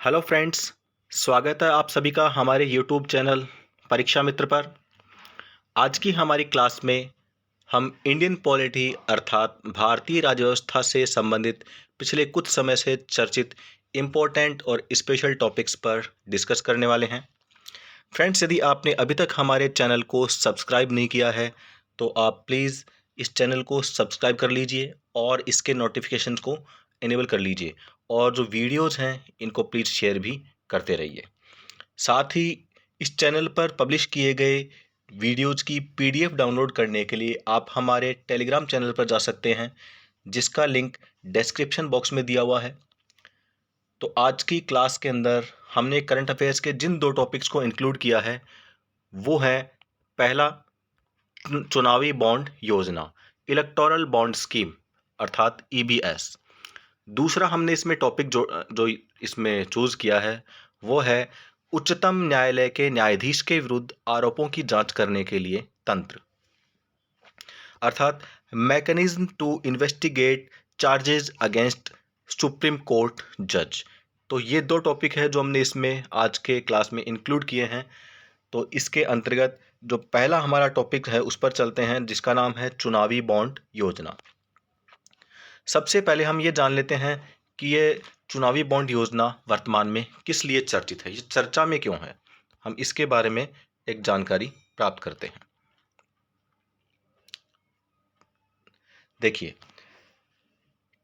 Hello friends, स्वागत है आप सभी का हमारे यूट्यूब चैनल परीक्षा मित्र पर। आज की हमारी क्लास में हम इंडियन पॉलिटी अर्थात भारतीय राज्य व्यवस्था से संबंधित पिछले कुछ समय से चर्चित इम्पोर्टेंट और स्पेशल टॉपिक्स पर डिस्कस करने वाले हैं। फ्रेंड्स, यदि आपने अभी तक हमारे चैनल को सब्सक्राइब नहीं किया है तो आप प्लीज़ इस चैनल को सब्सक्राइब कर लीजिए और इसके नोटिफिकेशन को इनेबल कर लीजिए और जो वीडियोज़ हैं इनको प्लीज़ शेयर भी करते रहिए। साथ ही इस चैनल पर पब्लिश किए गए वीडियोज़ की पीडीएफ डाउनलोड करने के लिए आप हमारे टेलीग्राम चैनल पर जा सकते हैं, जिसका लिंक डिस्क्रिप्शन बॉक्स में दिया हुआ है। तो आज की क्लास के अंदर हमने करंट अफेयर्स के जिन दो टॉपिक्स को इंक्लूड किया है वो है पहला चुनावी बॉन्ड योजना, इलेक्टोरल बॉन्ड स्कीम अर्थात ईबीएस। दूसरा हमने इसमें टॉपिक जो जो इसमें चूज़ किया है वो है उच्चतम न्यायालय के न्यायाधीश के विरुद्ध आरोपों की जांच करने के लिए तंत्र अर्थात mechanism to investigate charges against supreme court जज। तो ये दो टॉपिक है जो हमने इसमें आज के क्लास में इंक्लूड किए हैं। तो इसके अंतर्गत जो पहला हमारा टॉपिक है उस पर चलते हैं, जिसका नाम है चुनावी बॉन्ड योजना। सबसे पहले हम ये जान लेते हैं कि ये चुनावी बॉन्ड योजना वर्तमान में किस लिए चर्चित है, ये चर्चा में क्यों है। हम इसके बारे में एक जानकारी प्राप्त करते हैं। देखिए,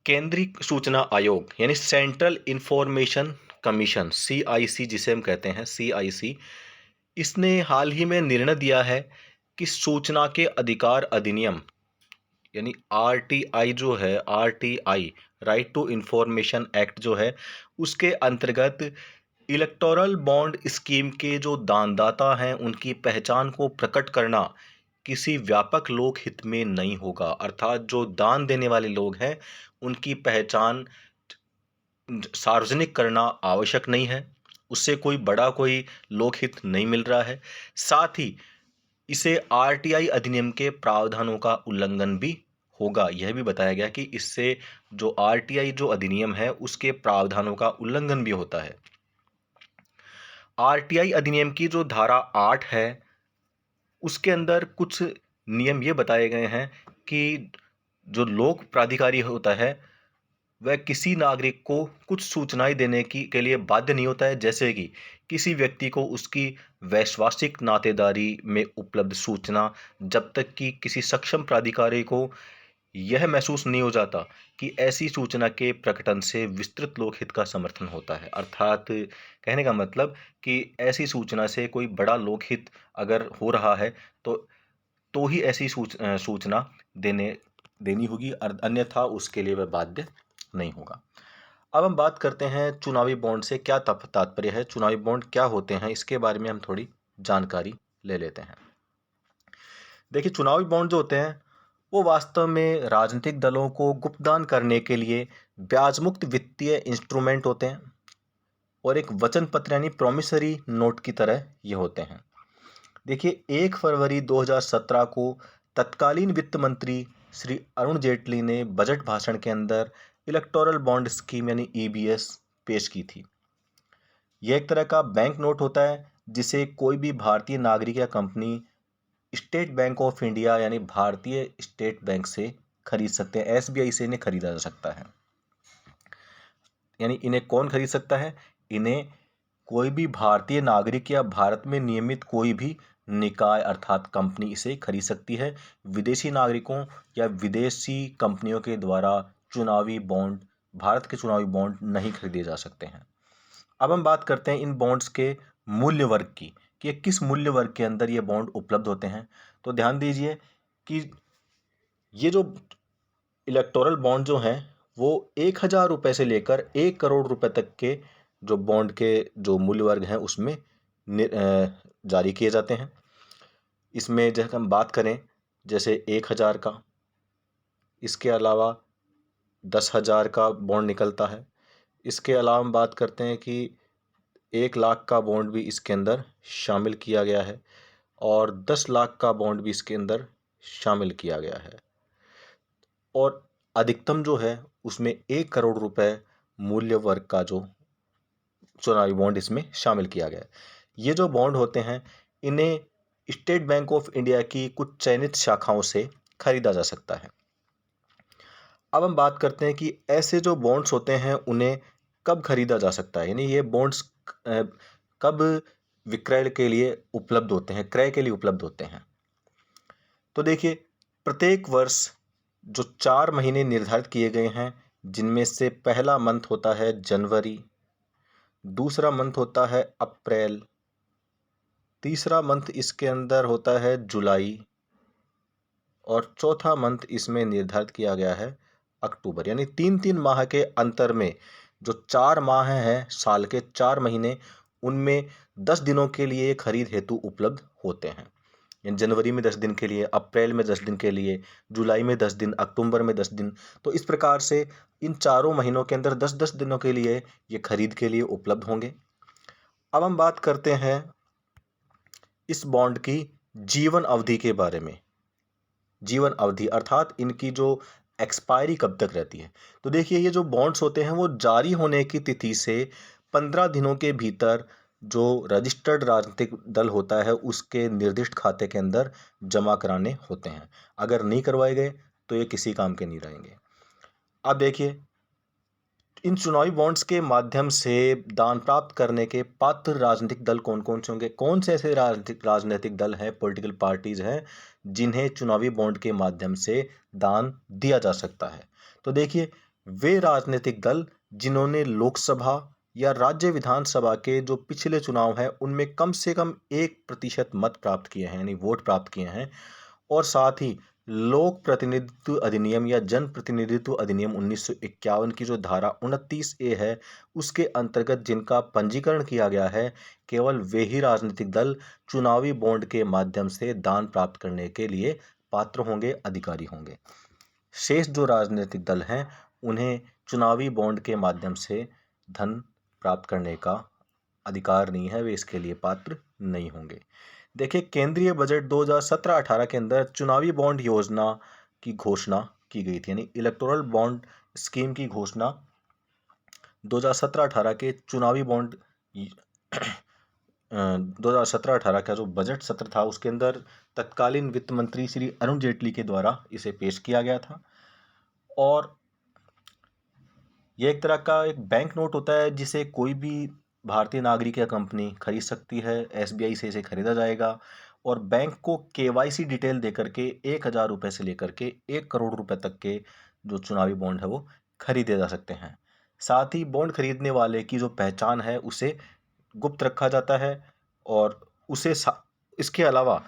केंद्रीय सूचना आयोग यानी सेंट्रल इंफॉर्मेशन कमीशन सीआईसी, जिसे हम कहते हैं सीआईसी, इसने हाल ही में निर्णय दिया है कि सूचना के अधिकार अधिनियम यानी आरटीआई जो है, RTI right to information act जो है, उसके अंतर्गत इलेक्टोरल बॉन्ड स्कीम के जो दानदाता हैं उनकी पहचान को प्रकट करना किसी व्यापक लोक हित में नहीं होगा। अर्थात जो दान देने वाले लोग हैं उनकी पहचान सार्वजनिक करना आवश्यक नहीं है, उससे कोई लोकहित नहीं मिल रहा है। साथ ही इसे आरटीआई अधिनियम के प्रावधानों का उल्लंघन भी होगा। यह भी बताया गया कि इससे जो आरटीआई जो अधिनियम है उसके प्रावधानों का उल्लंघन भी होता है। आरटीआई अधिनियम की जो धारा 8 है उसके अंदर कुछ नियम ये बताए गए हैं कि जो लोक प्राधिकारी होता है वह किसी नागरिक को कुछ सूचनाएं देने की के लिए बाध्य नहीं होता है, जैसे कि किसी व्यक्ति को उसकी वैश्वासिक नातेदारी में उपलब्ध सूचना जब तक कि किसी सक्षम प्राधिकारी को यह महसूस नहीं हो जाता कि ऐसी सूचना के प्रकटन से विस्तृत लोकहित का समर्थन होता है। अर्थात कहने का मतलब कि ऐसी सूचना से कोई बड़ा लोकहित अगर हो रहा है तो ही ऐसी सूचना देनी होगी, अन्यथा उसके लिए वह बाध्य नहीं होगा। अब हम बात करते हैं चुनावी बॉन्ड से क्या तात्पर्य है, चुनावी बॉन्ड क्या होते हैं, इसके बारे में हम थोड़ी जानकारी ले लेते हैं। देखिए, चुनावी बॉन्ड जो होते हैं वो वास्तव में राजनीतिक दलों को गुप्तदान करने के लिए ब्याज मुक्त वित्तीय इंस्ट्रूमेंट होते हैं और एक वचन पत्र यानी प्रॉमिसरी नोट की तरह ये होते हैं। देखिए, 1 फरवरी 2017 को तत्कालीन वित्त मंत्री श्री अरुण जेटली ने बजट भाषण के अंदर इलेक्टोरल बॉन्ड स्कीम यानी ईबीएस पेश की थी। यह एक तरह का बैंक नोट होता है जिसे कोई भी भारतीय नागरिक या company state bank of India यानी भारतीय स्टेट बैंक से खरीद सकते हैं। एसबीआई से इन्हें खरीदा जा सकता है। यानी इन्हें कौन खरीद सकता है? इन्हें कोई भी भारतीय नागरिक या भारत में नियमित कोई भी निकाय अर्थात कंपनी इसे खरीद सकती है। विदेशी नागरिकों या विदेशी कंपनियों के द्वारा चुनावी बॉन्ड, भारत के चुनावी बॉन्ड नहीं खरीदे जा सकते हैं। अब हम बात करते हैं इन बॉन्ड्स के मूल्य वर्ग की, कि ये किस मूल्य वर्ग के अंदर ये बॉन्ड उपलब्ध होते हैं। तो ध्यान दीजिए कि ये जो इलेक्टोरल बॉन्ड जो हैं वो 1,000 रुपये से लेकर 1 करोड़ रुपए तक के जो बॉन्ड के जो मूल्य वर्ग हैं उसमें जारी किए जाते हैं। इसमें जब हम बात करें जैसे 1,000 का, इसके अलावा 10,000 का बॉन्ड निकलता है। इसके अलावा हम बात करते हैं कि 1 लाख का बॉन्ड भी इसके अंदर शामिल किया गया है और 10 लाख का बॉन्ड भी इसके अंदर शामिल किया गया है। और अधिकतम जो है उसमें 1 करोड़ रुपए मूल्य वर्ग का जो चुनावी बॉन्ड इसमें शामिल किया गया है। ये जो बॉन्ड होते हैं इन्हें स्टेट बैंक ऑफ इंडिया की कुछ चयनित शाखाओं से खरीदा जा सकता है। अब हम बात करते हैं कि ऐसे जो बॉन्ड्स होते हैं उन्हें कब खरीदा जा सकता है, यानी ये बॉन्ड्स कब विक्रय के लिए उपलब्ध होते हैं, क्रय के लिए उपलब्ध होते हैं। तो देखिए, प्रत्येक वर्ष जो 4 महीने निर्धारित किए गए हैं, जिनमें से पहला मंथ होता है जनवरी, दूसरा मंथ होता है अप्रैल, तीसरा मंथ इसके अंदर होता है जुलाई और चौथा मंथ इसमें निर्धारित किया गया है अक्टूबर। यानी 3-3 माह के अंतर में जो 4 माह हैं, साल के 4 महीने, उनमें 10 दिनों के लिए खरीद हेतु उपलब्ध होते हैं। यानी जनवरी में 10 दिन के लिए, अप्रैल में 10 दिन के लिए, जुलाई में 10 दिन, अक्टूबर में 10 दिन। तो इस प्रकार से इन चारों महीनों के अंदर 10-10 दिनों के लिए ये खरीद के लिए उपलब्ध होंगे। अब हम बात करते हैं इस बॉन्ड की जीवन अवधि के बारे में। जीवन अवधि अर्थात इनकी जो एक्सपायरी कब तक रहती है। तो देखिए, ये जो बॉन्ड्स होते हैं वो जारी होने की तिथि से 15 दिनों के भीतर जो रजिस्टर्ड राजनीतिक दल होता है उसके निर्दिष्ट खाते के अंदर जमा कराने होते हैं। अगर नहीं करवाए गए तो ये किसी काम के नहीं रहेंगे। अब देखिए, इन चुनावी बॉन्ड्स के माध्यम से दान प्राप्त करने के पात्र राजनीतिक दल कौन कौन से होंगे, कौन से ऐसे राजनीतिक दल हैं, पॉलिटिकल पार्टीज हैं जिन्हें चुनावी बॉन्ड के माध्यम से दान दिया जा सकता है। तो देखिए, वे राजनीतिक दल जिन्होंने लोकसभा या राज्य विधानसभा के जो पिछले चुनाव हैं उनमें कम से कम 1% मत प्राप्त किए हैं, यानी वोट प्राप्त किए हैं, और साथ ही लोक प्रतिनिधित्व अधिनियम या जन प्रतिनिधित्व अधिनियम 1951 की जो धारा 29A है उसके अंतर्गत जिनका पंजीकरण किया गया है, केवल वे ही राजनीतिक दल चुनावी बॉन्ड के माध्यम से दान प्राप्त करने के लिए पात्र होंगे, अधिकारी होंगे। शेष जो राजनीतिक दल हैं उन्हें चुनावी बॉन्ड के माध्यम से धन प्राप्त करने का अधिकार नहीं है, वे इसके लिए पात्र नहीं होंगे। देखिए, केंद्रीय बजट 2017-18 के अंदर चुनावी बॉन्ड योजना की घोषणा की गई थी, यानी इलेक्टोरल बॉन्ड स्कीम की घोषणा 2017-18 के चुनावी बॉन्ड 2017-18 का जो बजट सत्र था उसके अंदर तत्कालीन वित्त मंत्री श्री अरुण जेटली के द्वारा इसे पेश किया गया था। और यह एक तरह का एक बैंक नोट होता है जिसे कोई भी भारतीय नागरिक या कंपनी खरीद सकती है। एसबीआई से इसे खरीदा जाएगा और बैंक को केवाईसी डिटेल देकर के 1,000 रुपये से लेकर के 1 करोड़ रुपए तक के जो चुनावी बॉन्ड है वो खरीदे जा सकते हैं। साथ ही बॉन्ड खरीदने वाले की जो पहचान है उसे गुप्त रखा जाता है और इसके अलावा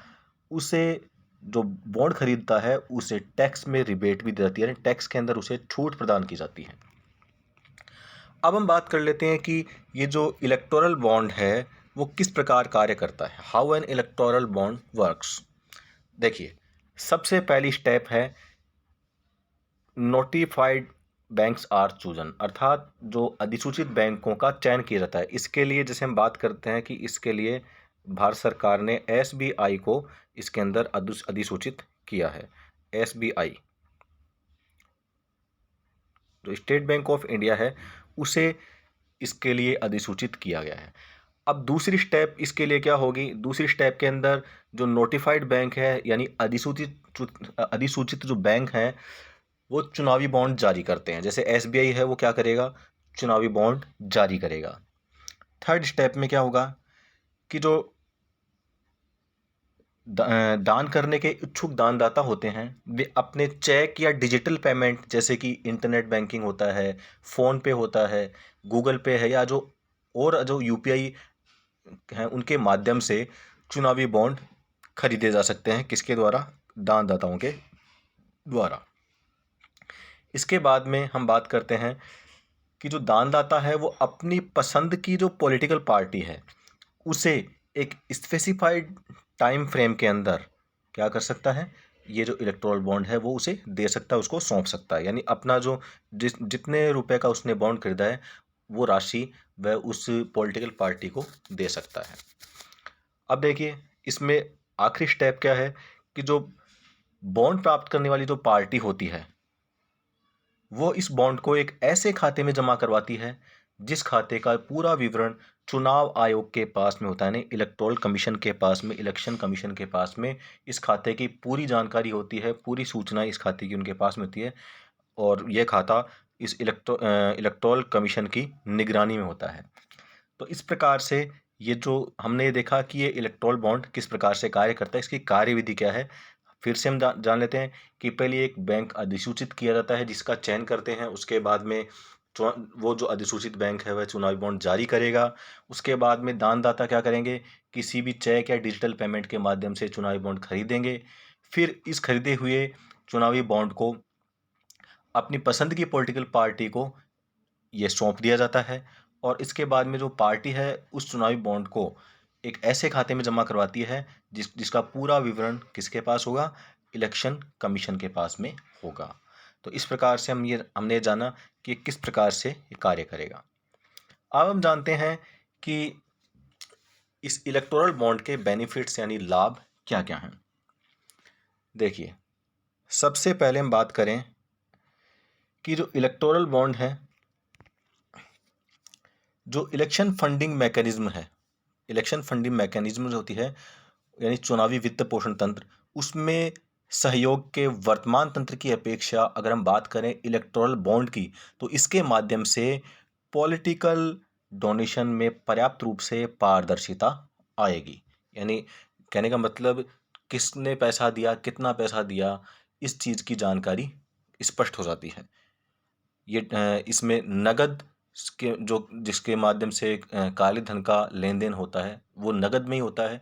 उसे जो बॉन्ड खरीदता है उसे टैक्स में रिबेट भी दी जाती है, यानी टैक्स के अंदर उसे छूट प्रदान की जाती है। अब हम बात कर लेते हैं कि ये जो इलेक्टोरल बॉन्ड है वो किस प्रकार कार्य करता है, how an electoral bond works. देखिए, सबसे पहली स्टेप है नोटिफाइड बैंक्स आर चूजन, अर्थात जो अधिसूचित बैंकों का चयन किया जाता है। इसके लिए जैसे हम बात करते हैं कि इसके लिए भारत सरकार ने एसबीआई को इसके अंदर अधिसूचित किया है। एसबीआई जो स्टेट बैंक ऑफ इंडिया है उसे इसके लिए अधिसूचित किया गया है। अब दूसरी स्टेप इसके लिए क्या होगी, दूसरी स्टेप के अंदर जो नोटिफाइड बैंक है यानी अधिसूचित जो बैंक हैं वो चुनावी बॉन्ड जारी करते हैं। जैसे एसबीआई है वो क्या करेगा, चुनावी बॉन्ड जारी करेगा। थर्ड स्टेप में क्या होगा कि जो दान करने के इच्छुक दानदाता होते हैं वे अपने चेक या डिजिटल पेमेंट जैसे कि इंटरनेट बैंकिंग होता है, फ़ोन पे होता है, गूगल पे है, या जो यूपीआई हैं उनके माध्यम से चुनावी बॉन्ड खरीदे जा सकते हैं। किसके द्वारा, दानदाताओं के द्वारा। इसके बाद में हम बात करते हैं कि जो दानदाता है वो अपनी पसंद की जो पॉलिटिकल पार्टी है उसे एक स्पेसिफाइड टाइम फ्रेम के अंदर क्या कर सकता है, ये जो इलेक्टोरल बॉन्ड है वो उसे दे सकता है, उसको सौंप सकता है। यानी अपना जो जितने रुपए का उसने बॉन्ड खरीदा है वो राशि वह उस पॉलिटिकल पार्टी को दे सकता है। अब देखिए, इसमें आखिरी स्टेप क्या है कि जो बॉन्ड प्राप्त करने वाली जो पार्टी होती है वो इस बॉन्ड को एक ऐसे खाते में जमा करवाती है जिस खाते का पूरा विवरण चुनाव आयोग के पास में होता है, यानी इलेक्टोरल कमीशन के पास में, इलेक्शन कमीशन के पास में इस खाते की पूरी जानकारी होती है, पूरी सूचना इस खाते की उनके पास में होती है, और यह खाता इस इलेक्टोरल कमीशन की निगरानी में होता है। तो इस प्रकार से ये जो हमने देखा कि ये इलेक्टोरल बॉन्ड किस प्रकार से कार्य करता है, इसकी कार्यविधि क्या है, फिर से हम जान लेते हैं कि पहले एक बैंक अधिसूचित किया जाता है जिसका चयन करते हैं। उसके बाद में वो जो अधिसूचित बैंक है वह चुनावी बॉन्ड जारी करेगा। उसके बाद में दानदाता क्या करेंगे, किसी भी चेक या डिजिटल पेमेंट के माध्यम से चुनावी बॉन्ड खरीदेंगे। फिर इस खरीदे हुए चुनावी बॉन्ड को अपनी पसंद की पॉलिटिकल पार्टी को ये सौंप दिया जाता है, और इसके बाद में जो पार्टी है उस चुनावी बॉन्ड को एक ऐसे खाते में जमा करवाती है जिसका पूरा विवरण किसके पास होगा, इलेक्शन कमीशन के पास में होगा। तो इस प्रकार से हमने जाना कि किस प्रकार से ये कार्य करेगा। अब हम जानते हैं कि इस इलेक्टोरल बॉन्ड के बेनिफिट्स यानी लाभ क्या क्या हैं। देखिए, सबसे पहले हम बात करें कि जो इलेक्टोरल बॉन्ड है, जो इलेक्शन फंडिंग मैकेनिज्म है, इलेक्शन फंडिंग मैकेनिज्म जो होती है यानी चुनावी वित्त पोषण तंत्र, उसमें सहयोग के वर्तमान तंत्र की अपेक्षा अगर हम बात करें इलेक्टोरल बॉन्ड की, तो इसके माध्यम से पॉलिटिकल डोनेशन में पर्याप्त रूप से पारदर्शिता आएगी। यानी कहने का मतलब किसने पैसा दिया, कितना पैसा दिया, इस चीज़ की जानकारी स्पष्ट हो जाती है। इसमें नगद के जो जिसके माध्यम से काले धन का लेन देन होता है वो नगद में ही होता है।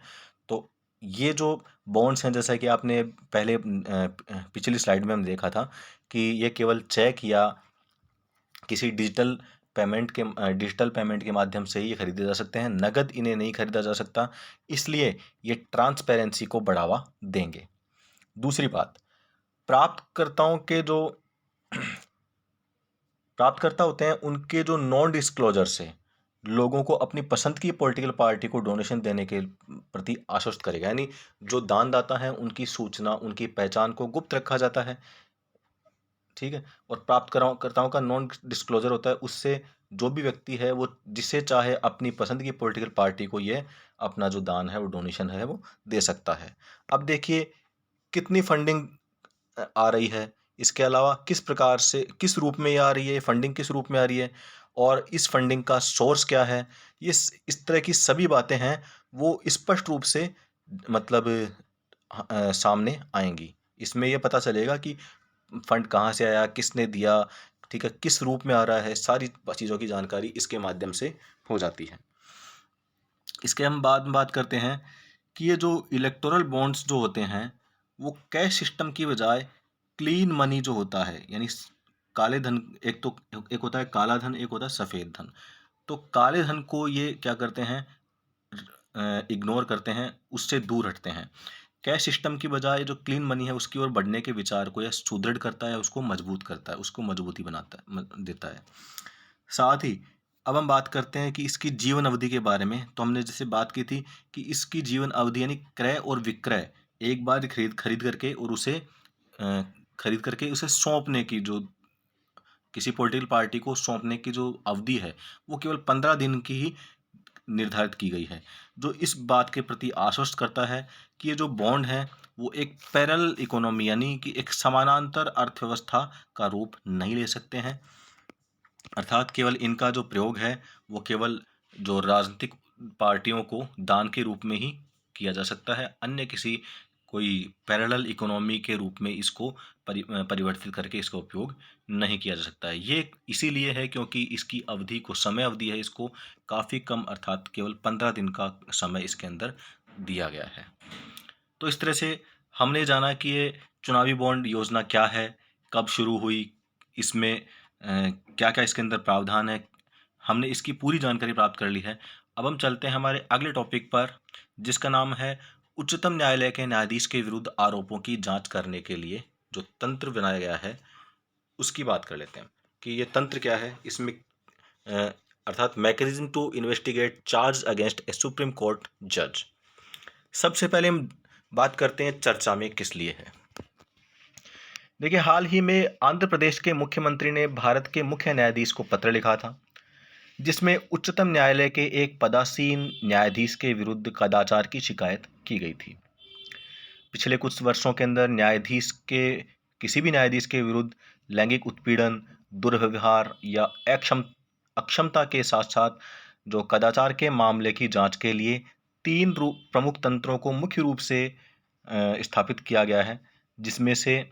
तो ये जो बॉन्ड्स हैं, जैसा कि आपने पहले पिछली स्लाइड में हम देखा था कि ये केवल चेक या किसी डिजिटल पेमेंट के माध्यम से ही खरीदे जा सकते हैं, नगद इन्हें नहीं खरीदा जा सकता। इसलिए ये ट्रांसपेरेंसी को बढ़ावा देंगे। दूसरी बात, प्राप्तकर्ताओं के जो प्राप्तकर्ता होते हैं उनके जो नॉन डिस्क्लोजर से लोगों को अपनी पसंद की पॉलिटिकल पार्टी को डोनेशन देने के प्रति आश्वस्त करेगा। यानी जो दानदाता हैं उनकी सूचना, उनकी पहचान को गुप्त रखा जाता है, ठीक है। और प्राप्तकर्ताओं का नॉन डिस्क्लोजर होता है, उससे जो भी व्यक्ति है वो जिसे चाहे अपनी पसंद की पॉलिटिकल पार्टी को ये अपना जो दान है, वो डोनेशन है, वो दे सकता है। अब देखिए कितनी फंडिंग आ रही है, इसके अलावा किस प्रकार से, किस रूप में ये आ रही है, फंडिंग किस रूप में आ रही है, और इस फंडिंग का सोर्स क्या है, ये इस तरह की सभी बातें हैं वो स्पष्ट रूप से मतलब सामने आएंगी। इसमें ये पता चलेगा कि फंड कहाँ से आया, किसने दिया, ठीक है, किस रूप में आ रहा है, सारी चीज़ों की जानकारी इसके माध्यम से हो जाती है। इसके हम बाद में बात करते हैं कि ये जो इलेक्टोरल बॉन्ड्स जो होते हैं वो कैश सिस्टम की बजाय क्लीन मनी जो होता है, यानी काले धन, एक होता है काला धन, एक होता है सफ़ेद धन। तो काले धन को ये क्या करते हैं, इग्नोर करते हैं, उससे दूर हटते हैं। कैश सिस्टम की बजाय जो क्लीन मनी है उसकी ओर बढ़ने के विचार को यह सुदृढ़ करता है, उसको मजबूत करता है, उसको मजबूती बनाता है, देता है। साथ ही अब हम बात करते हैं कि इसकी जीवन अवधि के बारे में। तो हमने जैसे बात की थी कि इसकी जीवन अवधि यानी क्रय और विक्रय एक बार खरीद करके और उसे खरीद करके उसे सौंपने की, जो किसी पॉलिटिकल पार्टी को सौंपने की जो अवधि है वो केवल 15 दिन की ही निर्धारित की गई है, जो इस बात के प्रति आश्वस्त करता है कि ये जो बॉन्ड है वो एक पैरेलल इकोनॉमी यानी कि एक समानांतर अर्थव्यवस्था का रूप नहीं ले सकते हैं। अर्थात केवल इनका जो प्रयोग है वो केवल जो राजनीतिक पार्टियों को दान के रूप में ही किया जा सकता है, अन्य किसी कोई पैरेलल इकोनॉमी के रूप में इसको परिवर्तित करके इसका उपयोग नहीं किया जा सकता है। ये इसीलिए है क्योंकि इसकी अवधि को, समय अवधि है इसको काफ़ी कम, अर्थात केवल 15 दिन का समय इसके अंदर दिया गया है। तो इस तरह से हमने जाना कि ये चुनावी बॉन्ड योजना क्या है, कब शुरू हुई, इसमें क्या क्या इसके अंदर प्रावधान है, हमने इसकी पूरी जानकारी प्राप्त कर ली है। अब हम चलते हैं हमारे अगले टॉपिक पर, जिसका नाम है उच्चतम न्यायालय के न्यायाधीश के विरुद्ध आरोपों की जांच करने के लिए जो तंत्र बनाया गया है उसकी बात कर लेते हैं कि ये तंत्र क्या है। इसमें अर्थात mechanism to investigate charge against a supreme court जज। सबसे पहले हम बात करते हैं चर्चा में किस लिए है। देखिए, हाल ही में आंध्र प्रदेश के मुख्यमंत्री ने भारत के मुख्य न्यायाधीश को पत्र लिखा था जिसमें उच्चतम न्यायालय के एक पदासीन न्यायाधीश के विरुद्ध कदाचार की शिकायत की गई थी। पिछले कुछ वर्षों के अंदर किसी भी न्यायाधीश के विरुद्ध लैंगिक उत्पीड़न, दुर्व्यवहार या अक्षमता के साथ-साथ जो कदाचार के मामले की जांच के लिए 3 प्रमुख तंत्रों को मुख्य रूप से स्थापित किया गया है, जिसमें से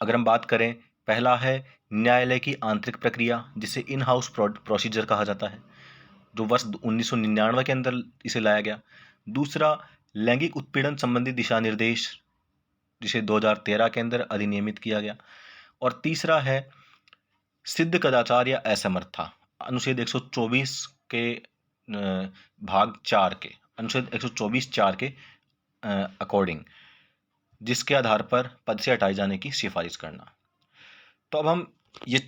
अगर हम बात करें, पहला है न्यायालय की आंतरिक प्रक्रिया, जिसे इन हाउस प्रोसीजर कहा जाता है, जो वर्ष 1999 के अंदर इसे लाया गया। दूसरा, लैंगिक उत्पीड़न संबंधी दिशा निर्देश, जिसे 2013 के अंदर अधिनियमित किया गया। और तीसरा है सिद्ध कदाचार या असमर्थता, अनुच्छेद 124 के भाग 4 के अनुच्छेद 124(4) के अकॉर्डिंग, जिसके आधार पर पद से हटाए जाने की सिफारिश करना। तो अब हम ये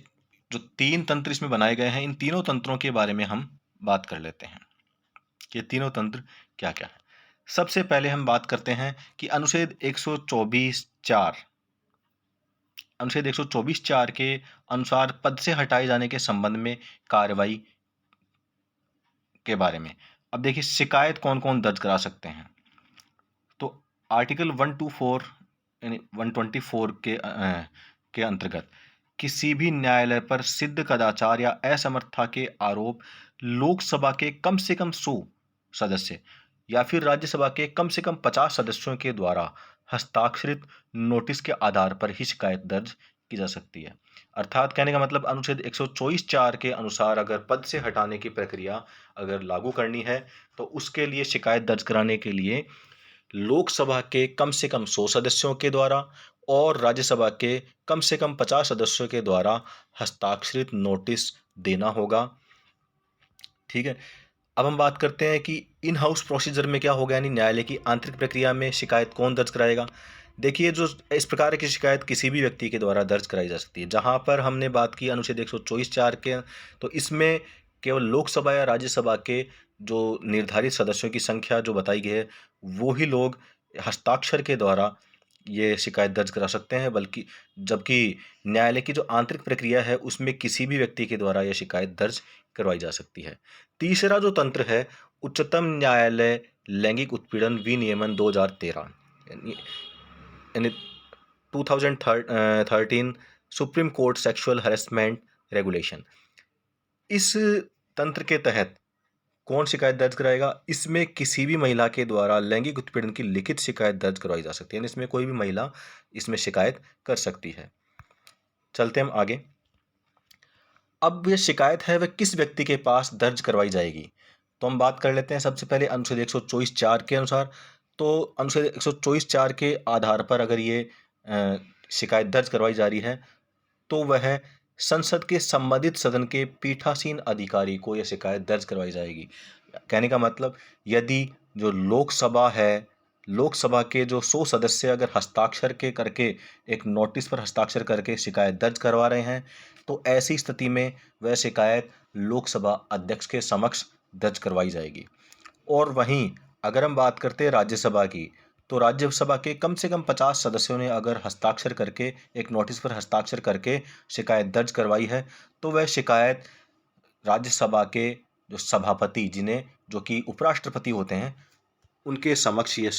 जो 3 तंत्र इसमें बनाए गए हैं, इन तीनों तंत्रों के बारे में हम बात कर लेते हैं कि ये तीनों तंत्र क्या क्या है। सबसे पहले हम बात करते हैं कि अनुच्छेद 124(4) के अनुसार पद से हटाए जाने के संबंध में कार्रवाई के बारे में। अब देखिए, शिकायत कौन कौन दर्ज करा सकते हैं। तो आर्टिकल 124 यानी 124 के अंतर्गत किसी भी न्यायालय पर सिद्ध कदाचार या असमर्थता के आरोप लोकसभा के कम से कम 100 सदस्य या फिर राज्यसभा के कम से कम 50 सदस्यों के द्वारा हस्ताक्षरित नोटिस के आधार पर ही शिकायत दर्ज की जा सकती है। अर्थात कहने का मतलब, अनुच्छेद 124(4) के अनुसार अगर पद से हटाने की प्रक्रिया अगर लागू करनी है, तो उसके लिए शिकायत दर्ज कराने के लिए लोकसभा के कम से कम 100 सदस्यों के द्वारा और राज्यसभा के कम से कम 50 सदस्यों के द्वारा हस्ताक्षरित नोटिस देना होगा। ठीक है। अब हम बात करते हैं कि इन हाउस प्रोसीजर में क्या होगा, यानी न्यायालय की आंतरिक प्रक्रिया में शिकायत कौन दर्ज कराएगा। देखिए, जो इस प्रकार की शिकायत किसी भी व्यक्ति के द्वारा दर्ज कराई जा सकती है। जहां पर हमने बात की अनुच्छेद 124(4) के, तो इसमें केवल लोकसभा या राज्यसभा के जो निर्धारित सदस्यों की संख्या जो बताई गई है, वो ही लोग हस्ताक्षर के द्वारा ये शिकायत दर्ज करा सकते हैं, बल्कि जबकि न्यायालय की जो आंतरिक प्रक्रिया है, उसमें किसी भी व्यक्ति के द्वारा यह शिकायत दर्ज करवाई जा सकती है। तीसरा जो तंत्र है, उच्चतम न्यायालय लैंगिक उत्पीड़न विनियमन 2013 यानी 2013 supreme court sexual harassment regulation. इस तंत्र के तहत कौन शिकायत दर्ज कराएगा? इसमें किसी भी महिला के द्वारा लैंगिक उत्पीड़न की लिखित शिकायत दर्ज करवाई जा सकती है, इसमें कोई भी महिला इसमें शिकायत कर सकती है। चलते हम आगे। अब यह शिकायत है वह किस व्यक्ति के पास दर्ज करवाई जाएगी, तो हम बात कर लेते हैं सबसे पहले अनुच्छेद 124(4) के अनुसार। तो अनुच्छेद 124(4) के आधार पर अगर ये शिकायत दर्ज करवाई जा रही है, तो वह संसद के संबंधित सदन के पीठासीन अधिकारी को यह शिकायत दर्ज करवाई जाएगी। कहने का मतलब, यदि जो लोकसभा है, लोकसभा के जो 100 सदस्य अगर हस्ताक्षर के करके एक नोटिस पर हस्ताक्षर करके शिकायत दर्ज करवा रहे हैं, तो ऐसी स्थिति में वह शिकायत लोकसभा अध्यक्ष के समक्ष दर्ज करवाई जाएगी। और वहीं अगर हम बात करते हैं राज्यसभा की, तो राज्यसभा के कम से कम 50 सदस्यों ने अगर हस्ताक्षर करके एक नोटिस पर हस्ताक्षर करके शिकायत दर्ज करवाई है, तो वह शिकायत राज्यसभा के जो सभापति, जो कि उपराष्ट्रपति होते हैं, उनके समक्ष ये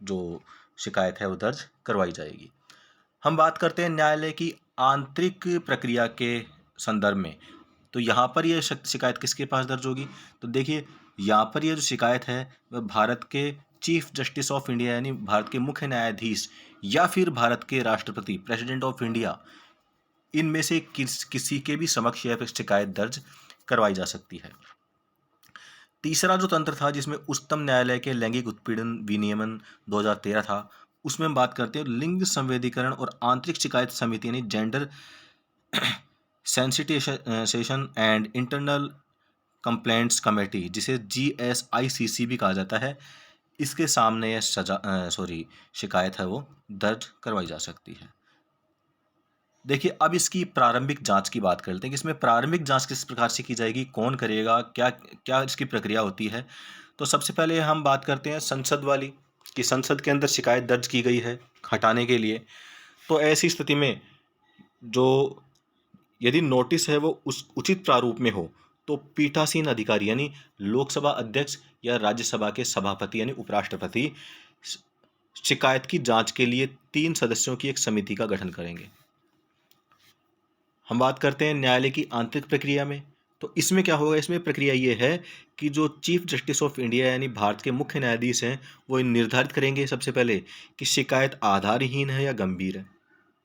जो शिकायत है वो दर्ज करवाई जाएगी। हम बात करते हैं न्यायालय की आंतरिक प्रक्रिया के संदर्भ में। तो यहाँ पर यह शिकायत किसके पास दर्ज होगी? तो देखिए, यहाँ पर यह जो शिकायत है वह भारत के चीफ जस्टिस ऑफ इंडिया यानी भारत के मुख्य न्यायाधीश या फिर भारत के राष्ट्रपति प्रेसिडेंट ऑफ इंडिया, इनमें से किसी के भी समक्ष यह शिकायत दर्ज करवाई जा सकती है। तीसरा जो तंत्र था, जिसमें उच्चतम न्यायालय के लैंगिक उत्पीड़न विनियमन 2013 था, उसमें हम बात करते हैं लिंग संवेदीकरण और आंतरिक शिकायत समिति यानी gender sensitization and internal complaints committee, जिसे GSICC भी कहा जाता है, इसके सामने यह शिकायत है वो दर्ज करवाई जा सकती है। देखिए, अब इसकी प्रारंभिक जांच की बात करते हैं कि इसमें प्रारंभिक जांच किस प्रकार से की जाएगी, कौन करेगा, क्या क्या इसकी प्रक्रिया होती है। तो सबसे पहले हम बात करते हैं संसद वाली, कि संसद के अंदर शिकायत दर्ज की गई है हटाने के लिए। तो ऐसी स्थिति में जो यदि नोटिस है वो उस उचित प्रारूप में हो तो पीठासीन अधिकारी यानी लोकसभा अध्यक्ष या राज्यसभा के सभापति यानी उपराष्ट्रपति शिकायत की जांच के लिए 3 सदस्यों की एक समिति का गठन करेंगे। हम बात करते हैं न्यायालय की आंतरिक प्रक्रिया में, तो इसमें क्या होगा, इसमें प्रक्रिया ये है कि जो चीफ जस्टिस ऑफ इंडिया यानी भारत के मुख्य न्यायाधीश हैं वो निर्धारित करेंगे सबसे पहले कि शिकायत आधारहीन है या गंभीर है।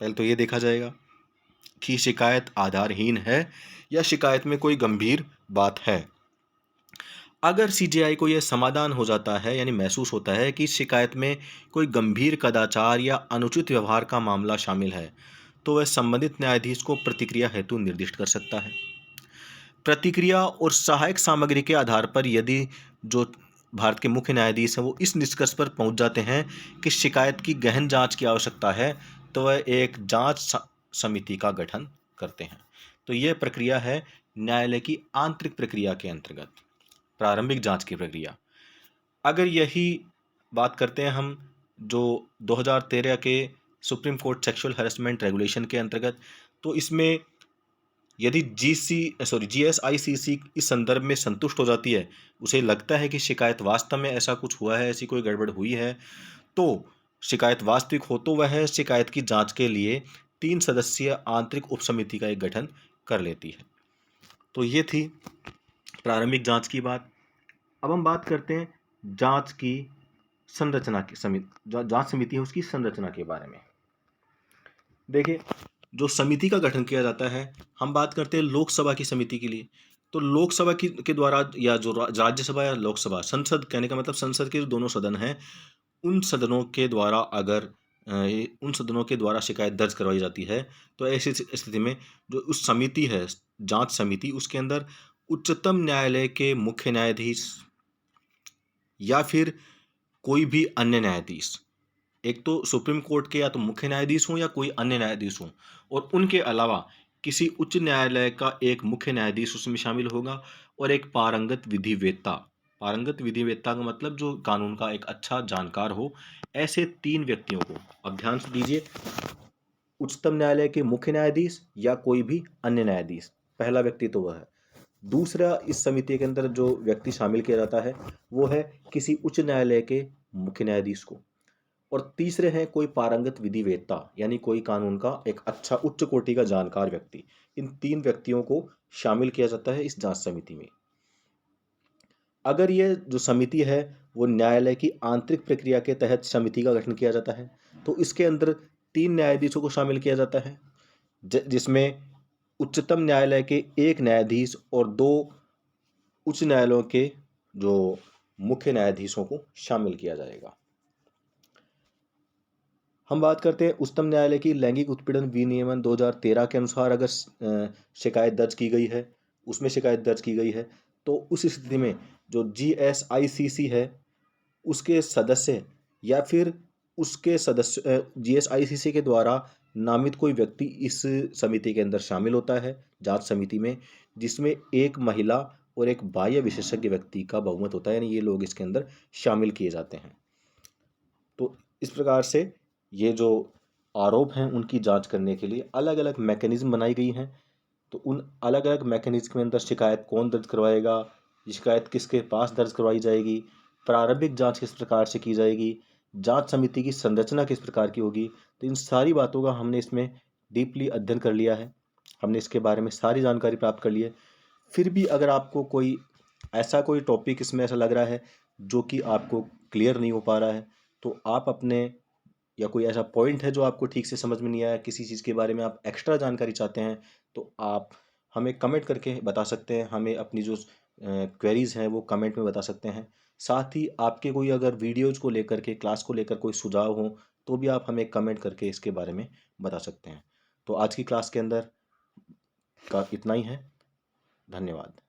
पहले तो ये देखा जाएगा कि शिकायत आधारहीन है या शिकायत में कोई गंभीर बात है। अगर सीजेआई को यह समाधान हो जाता है यानी महसूस होता है कि शिकायत में कोई गंभीर कदाचार या अनुचित व्यवहार का मामला शामिल है तो वह संबंधित न्यायाधीश को प्रतिक्रिया हेतु निर्दिष्ट कर सकता है। प्रतिक्रिया और सहायक सामग्री के आधार पर यदि जो भारत के मुख्य न्यायाधीश हैं वो इस निष्कर्ष पर पहुंच जाते हैं कि शिकायत की गहन जांच की आवश्यकता है तो वह एक जांच समिति का गठन करते हैं। तो यह प्रक्रिया है न्यायालय की आंतरिक प्रक्रिया के अंतर्गत प्रारंभिक जांच की प्रक्रिया। अगर यही बात करते हैं हम जो 2013 के supreme court sexual harassment regulation के अंतर्गत, तो इसमें यदि जीएसआईसीसी इस संदर्भ में संतुष्ट हो जाती है, उसे लगता है कि शिकायत वास्तव में ऐसा कुछ हुआ है, ऐसी कोई गड़बड़ हुई है, तो शिकायत वास्तविक हो तो वह शिकायत की जांच के लिए 3 सदस्यीय आंतरिक उपसमिति का एक गठन कर लेती है। तो ये थी प्रारंभिक जांच की बात। अब हम बात करते हैं जांच की संरचना की जांच समिति है उसकी संरचना के बारे में। देखिए, जो समिति का गठन किया जाता है, हम बात करते हैं लोकसभा की समिति के लिए। तो लोकसभा के द्वारा या जो राज्यसभा या लोकसभा, संसद कहने का मतलब संसद के जो दोनों सदन हैं उन सदनों के द्वारा अगर उन सदनों के द्वारा शिकायत दर्ज करवाई जाती है तो ऐसी स्थिति में जो उस समिति है जांच समिति, उसके अंदर उच्चतम न्यायालय के मुख्य न्यायाधीश या फिर कोई भी अन्य न्यायाधीश, एक तो सुप्रीम कोर्ट के या तो मुख्य न्यायाधीश हों या कोई अन्य न्यायाधीश हों, और उनके अलावा किसी उच्च न्यायालय का एक मुख्य न्यायाधीश उसमें शामिल होगा और एक पारंगत विधिवेत्ता। पारंगत विधिवेत्ता का मतलब जो कानून का एक अच्छा जानकार हो। ऐसे 3 व्यक्तियों को, अब ध्यान से दीजिए, उच्चतम न्यायालय के मुख्य न्यायाधीश या कोई भी अन्य न्यायाधीश, पहला व्यक्ति तो वह है। दूसरा, इस समिति के अंदर जो व्यक्ति शामिल किया जाता है वो है किसी उच्च न्यायालय के मुख्य न्यायाधीश को, और तीसरे हैं कोई पारंगत विधिवेत्ता यानी कोई कानून का एक अच्छा उच्च कोटि का जानकार व्यक्ति। इन 3 व्यक्तियों को शामिल किया जाता है इस जांच समिति में। अगर ये जो समिति है वो न्यायालय की आंतरिक प्रक्रिया के तहत समिति का गठन किया जाता है तो इसके अंदर 3 न्यायाधीशों को शामिल किया जाता है, जिसमें उच्चतम न्यायालय के 1 न्यायाधीश और 2 उच्च न्यायालयों के जो मुख्य न्यायाधीशों को शामिल किया जाएगा। हम बात करते हैं उच्चतम न्यायालय की लैंगिक उत्पीड़न विनियमन 2013 के अनुसार अगर शिकायत दर्ज की गई है, उसमें शिकायत दर्ज की गई है तो उस स्थिति में जो जीएसआईसीसी है उसके सदस्य या फिर उसके सदस्य जीएसआईसीसी के द्वारा नामित कोई व्यक्ति इस समिति के अंदर शामिल होता है जांच समिति में, जिसमें एक महिला और एक बाह्य विशेषज्ञ व्यक्ति का बहुमत होता है, यानी ये लोग इसके अंदर शामिल किए जाते हैं। तो इस प्रकार से ये जो आरोप हैं उनकी जांच करने के लिए अलग अलग मैकेनिज्म बनाई गई हैं। तो उन अलग अलग मैकेनिज्म के अंदर शिकायत कौन दर्ज करवाएगा, शिकायत किसके पास दर्ज करवाई जाएगी, प्रारंभिक जांच किस प्रकार से की जाएगी, जांच समिति की संरचना किस प्रकार की होगी, तो इन सारी बातों का हमने इसमें डीपली अध्ययन कर लिया है। हमने इसके बारे में सारी जानकारी प्राप्त कर ली है। फिर भी अगर आपको कोई ऐसा कोई टॉपिक इसमें ऐसा लग रहा है जो कि आपको क्लियर नहीं हो पा रहा है तो आप अपने, या कोई ऐसा पॉइंट है जो आपको ठीक से समझ में नहीं आया, किसी चीज़ के बारे में आप एक्स्ट्रा जानकारी चाहते हैं तो आप हमें कमेंट करके बता सकते हैं। हमें अपनी जो क्वेरीज़ हैं वो कमेंट में बता सकते हैं। साथ ही आपके कोई अगर वीडियोज़ को लेकर के, क्लास को लेकर कोई सुझाव हो तो भी आप हमें कमेंट करके इसके बारे में बता सकते हैं। तो आज की क्लास के अंदर का इतना ही है। धन्यवाद।